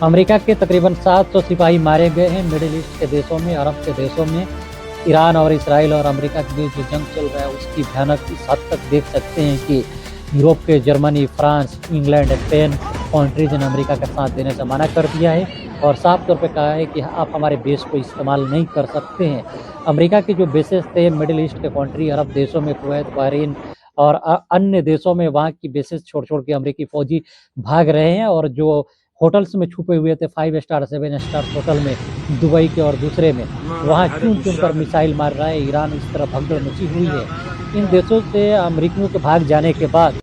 America के तकरीबन 700 सिपाही मारे गए हैं मिडिल ईस्ट के देशों में, अरब के देशों में। ईरान और इसराइल और अमेरिका के बीच जो जंग चल रहा है उसकी भयानक इस हद तक देख सकते हैं कि यूरोप के Germany, France, England, Spain countries ने अमेरिका का साथ देने से मना कर दिया है और साफ तौर पे कहा है कि आप हमारे बेस को इस्तेमाल नहीं कर सकते हैं। अमेरिका के जो बेसेस थे मिडिल ईस्ट के कंट्री, अरब देशों में, कुवैत, बहरीन और अन्य देशों में, वहाँ की बेसेस छोड़ के अमेरिकी फौजी भाग रहे हैं और जो होटल्स में छुपे हुए थे 5 स्टार 7 स्टार होटल में, दुबई के और दूसरे में, वहाँ चुन कर मिसाइल मार रहा है। ईरान इस तरह भगदड़ मची हुई है। इन देशों से अमेरिकियों के भाग जाने के बाद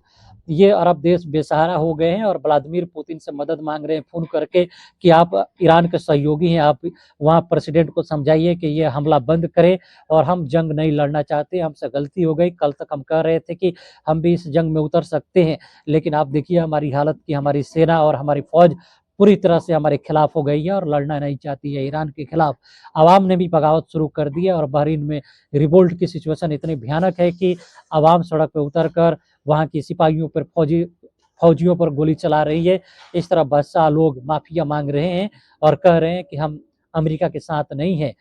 ये अरब देश बेसहारा हो गए हैं और व्लादिमीर पुतिन से मदद मांग रहे हैं फ़ोन करके कि आप ईरान के सहयोगी हैं, आप वहाँ प्रेसिडेंट को समझाइए कि ये हमला बंद करे और हम जंग नहीं लड़ना चाहते, हमसे गलती हो गई। कल तक हम कह रहे थे कि हम भी इस जंग में उतर सकते हैं, लेकिन आप देखिए हमारी हालत की, हमारी सेना और हमारी फ़ौज पूरी तरह से हमारे खिलाफ हो गई है और लड़ना नहीं चाहती है ईरान के खिलाफ। आवाम ने भी बगावत शुरू कर दी है और बहरीन में रिवोल्ट की सिचुएशन इतनी भयानक है कि आवाम सड़क पे उतर कर वहाँ की सिपाहियों पर, फौजियों पर गोली चला रही है। इस तरह बादशाह लोग माफिया मांग रहे हैं और कह रहे हैं कि हम अमेरिका के साथ नहीं हैं,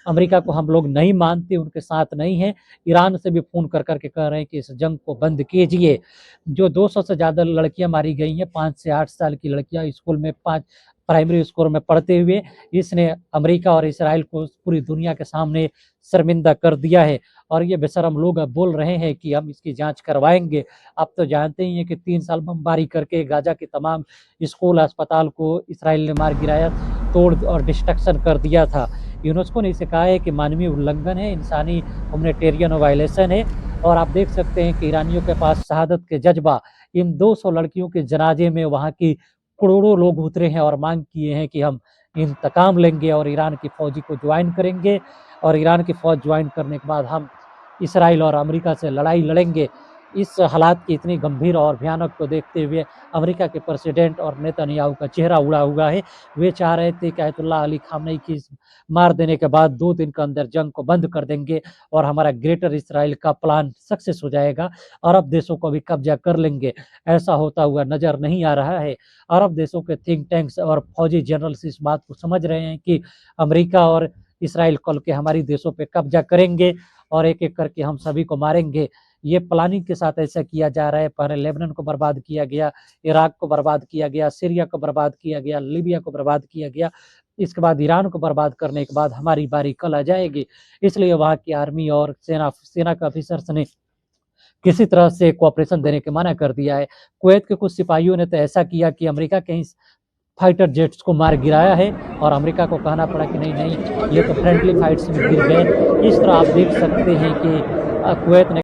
अमेरिका को हम लोग नहीं मानते, उनके साथ नहीं हैं। ईरान से भी फ़ोन कर के कह रहे हैं कि इस जंग को बंद कीजिए। जो 200 से ज़्यादा लड़कियां मारी गई हैं, 5 से 8 साल की लड़कियां स्कूल में, 5 प्राइमरी स्कूल में पढ़ते हुए, इसने अमेरिका और इसराइल को पूरी दुनिया के सामने शर्मिंदा कर दिया है और ये बेशरम लोग अब बोल रहे हैं कि हम इसकी जांच करवाएंगे। आप तो जानते ही हैं कि 3 साल बमबारी करके गाजा के तमाम स्कूल, अस्पताल को इसराइल ने मार गिराया, तोड़ और डिस्ट्रक्शन कर दिया था। यूनेस्को ने इसे कहा है कि मानवीय उल्लंघन है, इंसानी ह्यूमैनिटेरियन वायलेशन है और आप देख सकते हैं कि ईरानियों के पास शहादत के जज्बा, इन 200 लड़कियों के जनाजे में वहाँ की करोड़ों लोग उतरे हैं और मांग किए हैं कि हम इंतकाम लेंगे और ईरान की फौजी को ज्वाइन करेंगे और ईरान की फौज ज्वाइन करने के बाद हम इसराइल और अमेरिका से लड़ाई लड़ेंगे। इस हालात की इतनी गंभीर और भयानक को देखते हुए अमेरिका के प्रेसिडेंट और नेतन्याहू का चेहरा उड़ा हुआ है। वे चाह रहे थे कि आयतुल्लाह अली खामनेई की मार देने के बाद 2 दिन के अंदर जंग को बंद कर देंगे और हमारा ग्रेटर इसराइल का प्लान सक्सेस हो जाएगा, अरब देशों को भी कब्जा कर लेंगे। ऐसा होता हुआ नजर नहीं आ रहा है। अरब देशों के थिंक टैंक्स और फौजी जनरल्स इस बात को समझ रहे हैं कि अमेरिका और इसराइल कल के हमारी देशों पे कब्जा करेंगे और एक-एक करके हम सभी को मारेंगे। ये प्लानिंग के साथ ऐसा किया जा रहा है। पहले लेबनान को बर्बाद किया गया, इराक को बर्बाद किया गया, सीरिया को बर्बाद किया गया, लीबिया को बर्बाद किया गया। इसके बाद ईरान को बर्बाद करने के बाद हमारी बारी कल आ जाएगी। इसलिए वहाँ की आर्मी और सेना के ऑफिसर्स ने किसी तरह से कोऑपरेशन देने के मना कर दिया है। कुवैत के कुछ सिपाहियों ने तो ऐसा किया कि अमेरिका के ही फाइटर जेट्स को मार गिराया है और अमेरिका को कहना पड़ा कि नहीं, नहीं, ये तो फ्रेंडली फाइट्स में गिर गए। इस तरह आप देख सकते हैं कि कुवैत ने